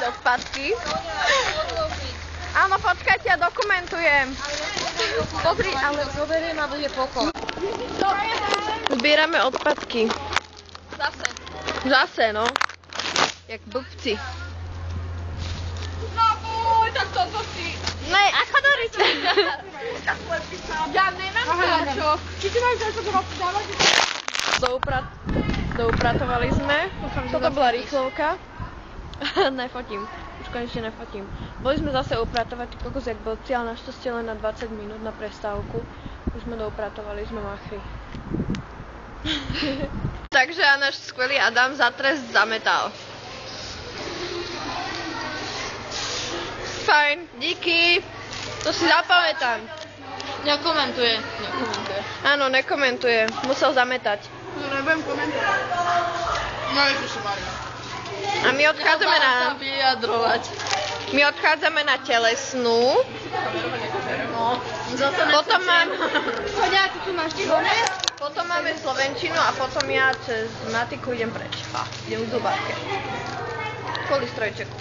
odpadky. Áno, počkajte, ja dokumentujem. Pozri, ale zoberiem a bude pokoj. Zbierame odpadky. Zase, no. Jak blbci. No buď, tak toto si. Ne, ako doríte? Ja nemám čo. Či ty máš za to dávať? Doupratovali sme. Toto bola rýchlovka. Nefotím. Už konečne nefotím. Boli sme zase upratovať, kokos jak bol cieľ, našťastie len na 20 minút na prestávku. Už sme doupratovali, sme machri. Takže a náš skvelý Adam za trest zametal. Fajn, díky. To si zapamätám. Nekomentuje. Áno, nekomentuje. Musel zametať. No nebudem komentovať. No Ježiši Maria. A my odchádzame na... vyjadrovať. My odchádzame na telesnú. No. Potom mám... Chodia, ty tu máš Potom máme slovenčinu a potom ja cez matiku idem preč. Idem k zubárke. Kvôli strojčeku.